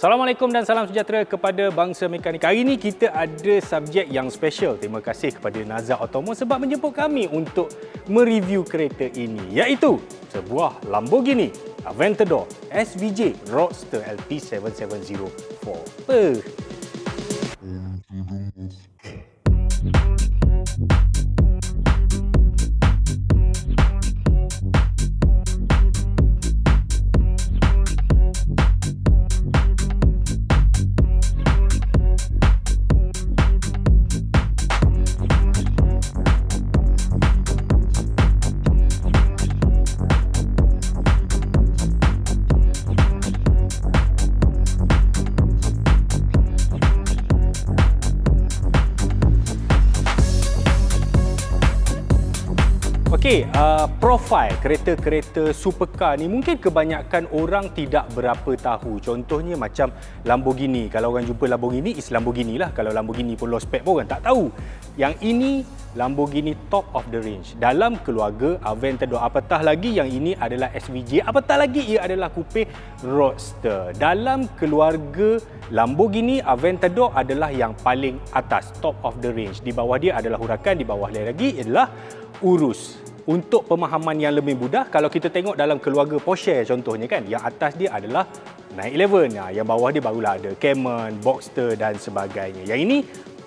Assalamualaikum dan salam sejahtera kepada bangsa mekanik. Hari ini kita ada subjek yang special. Terima kasih kepada Nazar Automo sebab menjemput kami untuk mereview kereta ini, iaitu sebuah Lamborghini Aventador SVJ Roadster LP770-4. Okey, profil kereta-kereta supercar ni mungkin kebanyakan orang tidak berapa tahu. Contohnya macam Lamborghini. Kalau orang jumpa Lamborghini, is Lamborghini lah. Kalau Lamborghini pun low spec pun orang tak tahu. Yang ini Lamborghini top of the range. Dalam keluarga Aventador, apatah lagi yang ini adalah SVJ, apatah lagi ia adalah coupe Roadster. Dalam keluarga Lamborghini, Aventador adalah yang paling atas, top of the range. Di bawah dia adalah Huracan, di bawah dia lagi adalah Urus. Untuk pemahaman yang lebih mudah, kalau kita tengok dalam keluarga Porsche contohnya kan, yang atas dia adalah 911, yang bawah dia barulah ada Cayman, Boxster dan sebagainya. Yang ini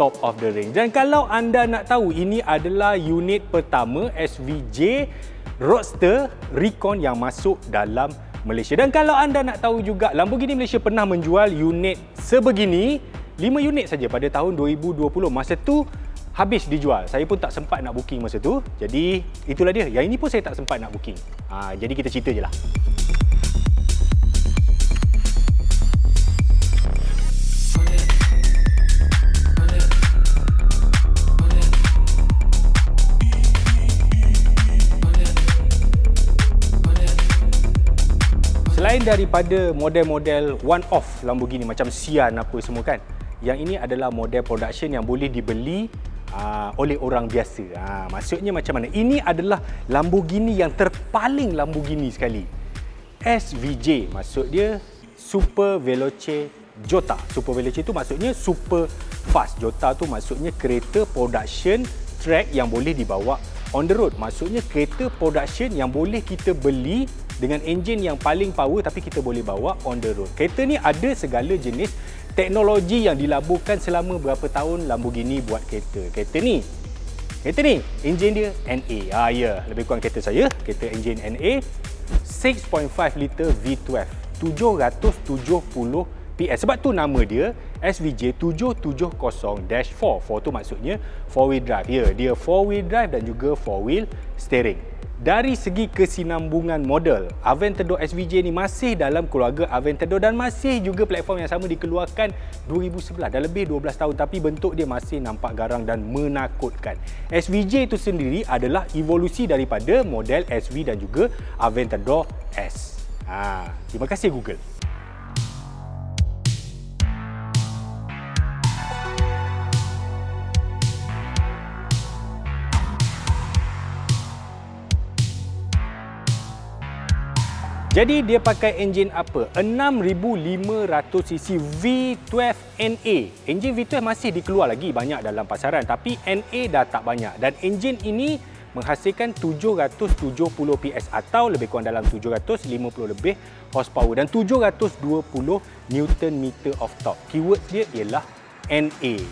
top of the range. Dan kalau anda nak tahu, ini adalah unit pertama SVJ Roadster Recon yang masuk dalam Malaysia. Dan kalau anda nak tahu juga, Lamborghini Malaysia pernah menjual unit sebegini, 5 unit saja pada tahun 2020. Masa tu habis dijual. Saya pun tak sempat nak booking masa tu. Jadi itulah dia. Yang ini pun saya tak sempat nak booking. Jadi kita cerita je lah. Selain daripada model-model one-off Lamborghini macam Sian apa semua kan, yang ini adalah model production yang boleh dibeli oleh orang biasa. Maksudnya macam mana? Ini adalah Lamborghini yang terpaling Lamborghini sekali. SVJ maksud dia Super Veloce Jota. Super Veloce itu maksudnya super fast. Jota tu maksudnya kereta production track yang boleh dibawa on the road. Maksudnya kereta production yang boleh kita beli dengan enjin yang paling power tapi kita boleh bawa on the road. Kereta ni ada segala jenis teknologi yang dilaburkan selama berapa tahun Lamborghini buat kereta. Kereta ni, enjin dia NA. Lebih kurang kereta saya, kereta enjin NA 6.5 liter V12, 770 PS. Sebab tu nama dia SVJ 770-4. 4 tu maksudnya 4-wheel drive. Dia 4-wheel drive dan juga 4-wheel steering. Dari segi kesinambungan model, Aventador SVJ ni masih dalam keluarga Aventador dan masih juga platform yang sama dikeluarkan 2011. Dah lebih 12 tahun tapi bentuk dia masih nampak garang dan menakutkan. SVJ itu sendiri adalah evolusi daripada model SV dan juga Aventador S. Terima kasih Google. Jadi dia pakai enjin apa? 6500cc V12 NA. Enjin V12 masih dikeluar lagi banyak dalam pasaran tapi NA dah tak banyak. Dan enjin ini menghasilkan 770 PS atau lebih kurang dalam 750 lebih horsepower dan 720 Nm of torque. Keyword dia ialah NA.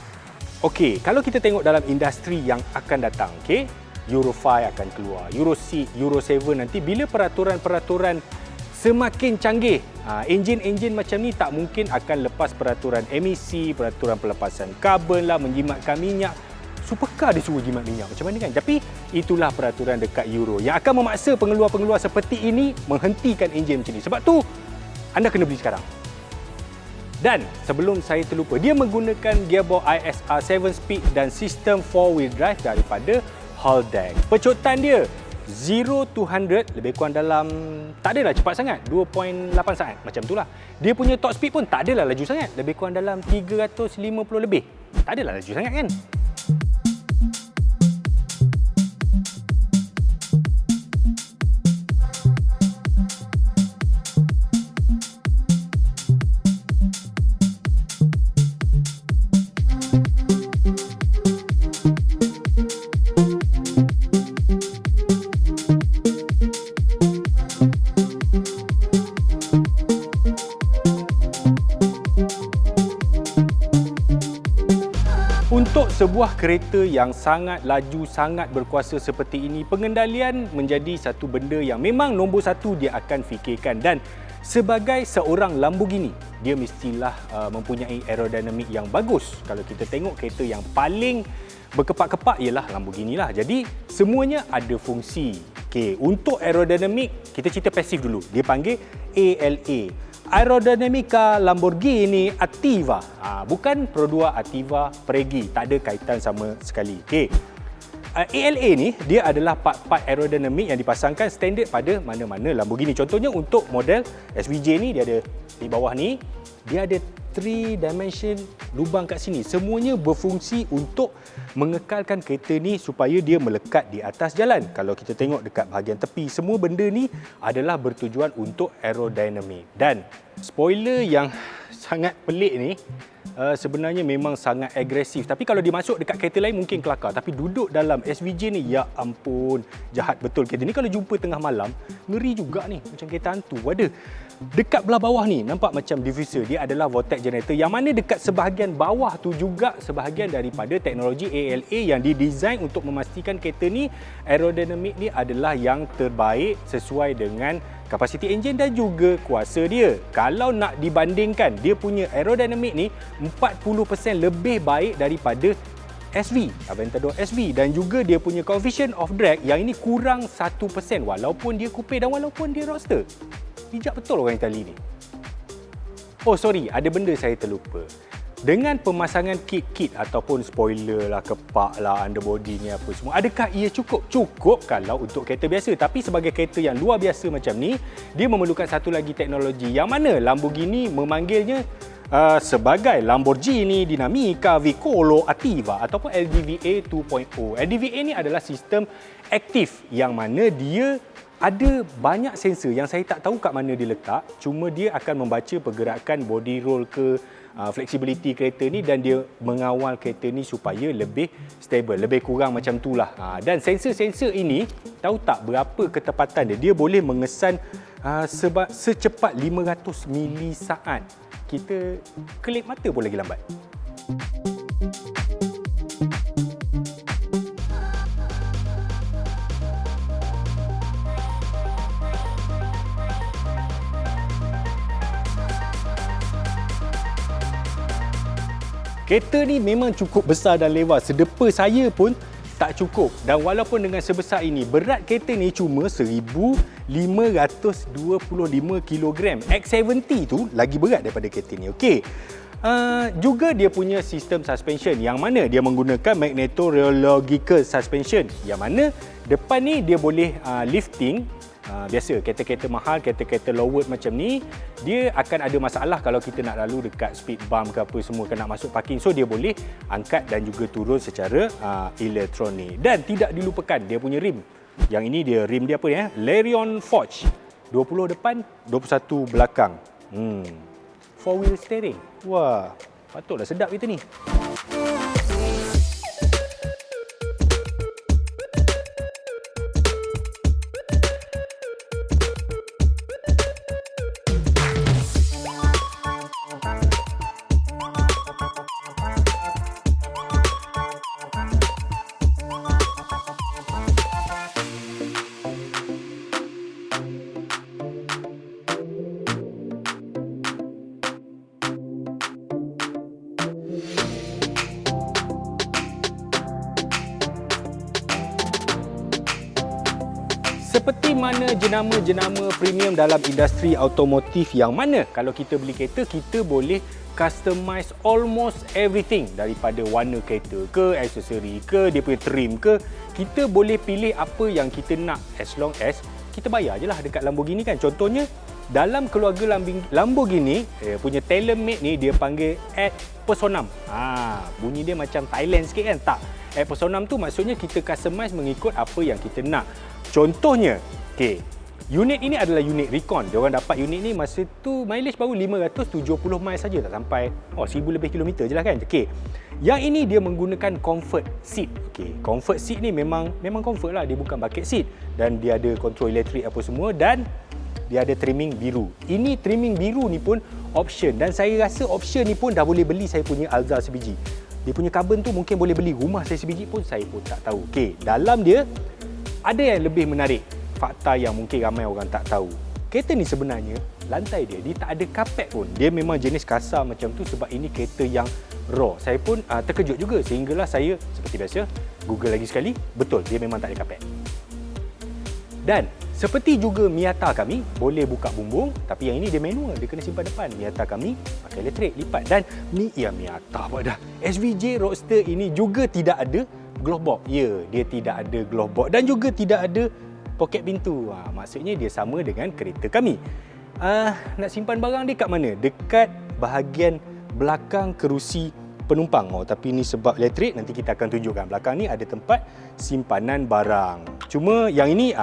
Okey, kalau kita tengok dalam industri yang akan datang, okey, Euro 5 akan keluar, Euro 6, Euro 7 nanti bila peraturan-peraturan semakin canggih, enjin-enjin macam ni tak mungkin akan lepas peraturan emisi, peraturan pelepasan karbon lah, menjimatkan minyak. Supercar dia suruh jimat minyak macam mana kan? Tapi itulah peraturan dekat Euro yang akan memaksa pengeluar-pengeluar seperti ini menghentikan enjin macam ni. Sebab tu anda kena beli sekarang. Dan sebelum saya terlupa, dia menggunakan gearbox ISR 7-speed dan sistem 4-wheel drive daripada Haldex. Pecotan dia 0 to 100 lebih kurang dalam, tak adalah cepat sangat, 2.8 saat macam itulah. Dia punya top speed pun tak adalah laju sangat, lebih kurang dalam 350 lebih. Tak adalah laju sangat kan. Untuk sebuah kereta yang sangat laju, sangat berkuasa seperti ini, pengendalian menjadi satu benda yang memang nombor satu dia akan fikirkan. Dan sebagai seorang Lamborghini, dia mestilah mempunyai aerodinamik yang bagus. Kalau kita tengok kereta yang paling berkepak-kepak ialah Lamborghini lah. Jadi semuanya ada fungsi. Okey, untuk aerodinamik, kita cerita pasif dulu. Dia panggil ALA. Aerodinamika Lamborghini Attiva. Bukan Pro 2 Attiva Pregi. Tak ada kaitan sama sekali. Okey. ALA ni, dia adalah part-part aerodinamik yang dipasangkan standard pada mana-mana Lamborghini. Contohnya untuk model SVJ ni, dia ada di bawah ni, dia ada 3 dimension lubang kat sini. Semuanya berfungsi untuk mengekalkan kereta ni supaya dia melekat di atas jalan. Kalau kita tengok dekat bahagian tepi, semua benda ni adalah bertujuan untuk aerodinamik. Dan spoiler yang sangat pelik ni, sebenarnya memang sangat agresif. Tapi kalau dimasuk dekat kereta lain mungkin kelakar. Tapi duduk dalam SVJ ni, ya ampun, jahat betul kereta ni. Kalau jumpa tengah malam, ngeri juga ni. Macam kereta hantu. Ada dekat belah bawah ni, nampak macam diffuser. Dia adalah vortex generator. Yang mana dekat sebahagian bawah tu juga sebahagian daripada teknologi ALA yang didesain untuk memastikan kereta ni, aerodinamik ni adalah yang terbaik sesuai dengan kapasiti enjin dan juga kuasa dia. Kalau nak dibandingkan, dia punya aerodinamik ni 40% lebih baik daripada SV, Aventador SV, dan juga dia punya coefficient of drag yang ini kurang 1% walaupun dia coupe dan walaupun dia roadster. Bijak betul orang Itali ni. Oh sorry, ada benda saya terlupa. Dengan pemasangan kit-kit ataupun spoiler lah, kepak lah, underbody ni apa semua, adakah ia cukup? Cukup kalau untuk kereta biasa. Tapi sebagai kereta yang luar biasa macam ni, dia memerlukan satu lagi teknologi yang mana Lamborghini memanggilnya sebagai Lamborghini Dinamica Vicolo Attiva ataupun LDVA 2.0. LDVA ni adalah sistem aktif yang mana dia ada banyak sensor yang saya tak tahu kat mana dia letak. Cuma dia akan membaca pergerakan body roll ke, flexibility kereta ni, dan dia mengawal kereta ni supaya lebih stable, lebih kurang macam tu lah. Dan sensor-sensor ini, tahu tak berapa ketepatan dia? Dia boleh mengesan secepat 500 milisaat. Kita kelip mata pun lagi lambat. Kereta ni memang cukup besar dan lebar. Sedepa saya pun tak cukup. Dan walaupun dengan sebesar ini, berat kereta ni cuma 1,525 kg. X70 tu lagi berat daripada kereta ni. Okey. Juga dia punya sistem suspension yang mana dia menggunakan magnetorheological suspension. Yang mana depan ni dia boleh lifting. Biasa kereta-kereta mahal, kereta-kereta low-word macam ni, dia akan ada masalah kalau kita nak lalu dekat speed bump ke apa semua, nak masuk parking. So dia boleh angkat dan juga turun secara elektronik. Dan tidak dilupakan dia punya rim. Yang ini dia rim dia apa ya? Larion Forge. 20 depan, 21 belakang. 4-wheel steering. Wah, patutlah sedap kita ni. Seperti mana jenama-jenama premium dalam industri automotif yang mana kalau kita beli kereta, kita boleh customize almost everything, daripada warna kereta ke, aksesori ke, dia punya trim ke, kita boleh pilih apa yang kita nak as long as kita bayar je lah dekat Lamborghini kan. Contohnya dalam keluarga Lamborghini punya tailor-made ni dia panggil Ad Personam. Bunyi dia macam Thailand sikit kan? Tak. Ad Personam tu maksudnya kita customize mengikut apa yang kita nak. Contohnya, unit ini adalah unit Recon. Dia orang dapat unit ni masa tu mileage baru 570 miles saja, tak sampai 1000 lebih kilometer je lah kan. Yang ini dia menggunakan comfort seat. Comfort seat ni memang comfort lah, dia bukan bucket seat, dan dia ada kontrol elektrik apa semua, dan dia ada trimming biru. Ini trimming biru ni pun option, dan saya rasa option ni pun dah boleh beli saya punya Alza sebiji. Dia punya carbon tu mungkin boleh beli rumah saya sebiji pun saya pun tak tahu. Okey, dalam dia ada yang lebih menarik. Fakta yang mungkin ramai orang tak tahu. Kereta ni sebenarnya lantai dia tak ada kapet pun. Dia memang jenis kasar macam tu sebab ini kereta yang raw. Saya pun terkejut juga sehinggalah saya seperti biasa Google lagi sekali. Betul, dia memang tak ada kapet. Dan seperti juga Miata kami boleh buka bumbung, tapi yang ini dia manual, dia kena simpan depan. Miata kami pakai elektrik lipat. Dan Miata apa dah. SVJ Roadster ini juga tidak ada glove box. Ya, dia tidak ada glove box dan juga tidak ada poket pintu. Maksudnya dia sama dengan kereta kami. Nak simpan barang dia kat mana? Dekat bahagian belakang kerusi penumpang. Tapi ni sebab elektrik, nanti kita akan tunjukkan. Belakang ni ada tempat simpanan barang. Cuma yang ini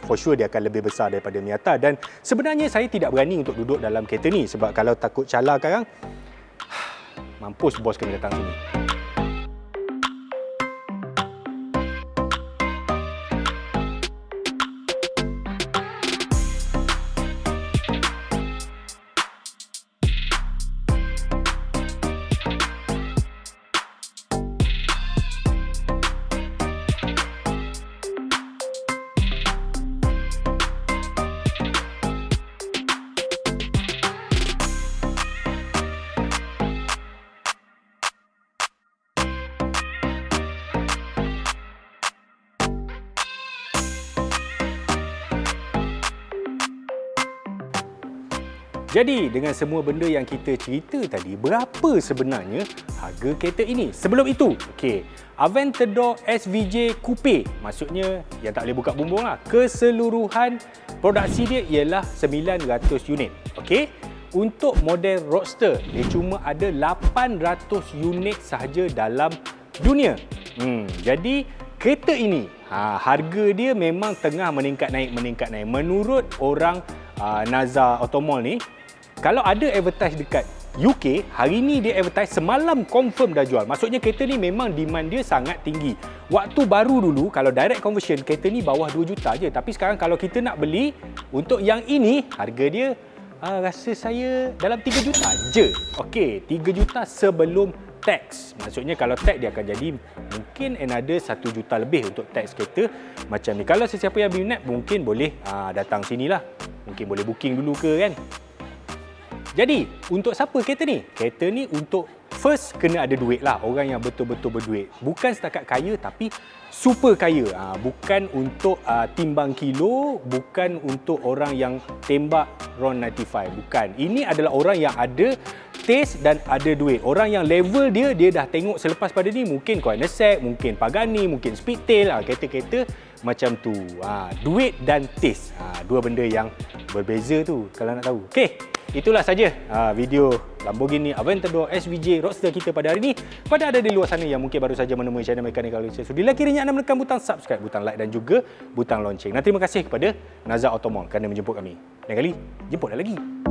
for sure dia akan lebih besar daripada Miata. Dan sebenarnya saya tidak berani untuk duduk dalam kereta ni sebab kalau takut calar sekarang, mampus bos kena datang sini. Jadi, dengan semua benda yang kita cerita tadi, berapa sebenarnya harga kereta ini? Sebelum itu, Aventador SVJ Coupe, maksudnya yang tak boleh buka bumbung lah. Keseluruhan produksi dia ialah 900 unit. Untuk model Roadster, dia cuma ada 800 unit sahaja dalam dunia. Jadi, kereta ini, harga dia memang tengah meningkat naik. Menurut orang Naza Automall ni, kalau ada advertise dekat UK, hari ni dia advertise semalam confirm dah jual. Maksudnya kereta ni memang demand dia sangat tinggi. Waktu baru dulu, kalau direct conversion, kereta ni bawah 2 juta je. Tapi sekarang kalau kita nak beli, untuk yang ini, harga dia rasa saya dalam 3 juta je. 3 juta sebelum tax. Maksudnya kalau tax dia akan jadi mungkin another 1 juta lebih untuk tax kereta macam ni. Kalau sesiapa yang berminat, mungkin boleh datang sinilah. Mungkin boleh booking dulu ke kan. Jadi, untuk siapa kereta ni? Kereta ni untuk first kena ada duit lah. Orang yang betul-betul berduit. Bukan setakat kaya tapi super kaya. Bukan untuk timbang kilo. Bukan untuk orang yang tembak RON 95. Bukan. Ini adalah orang yang ada taste dan ada duit. Orang yang level dia dah tengok selepas pada ni. Mungkin Koenigsegg, mungkin Pagani, mungkin Speedtail. Kereta-kereta macam tu. Duit dan taste. Dua benda yang berbeza tu kalau nak tahu. Itulah saja video Lamborghini Aventador SVJ Roadster kita pada hari ini. Pada ada di luar sana yang mungkin baru saja menemui channel Mechanical Malaysia, sudi kiranya anda menekan butang subscribe, butang like dan juga butang lonceng. Dan terima kasih kepada Naza Automall kerana menjemput kami. Lain kali, jemput dah lagi.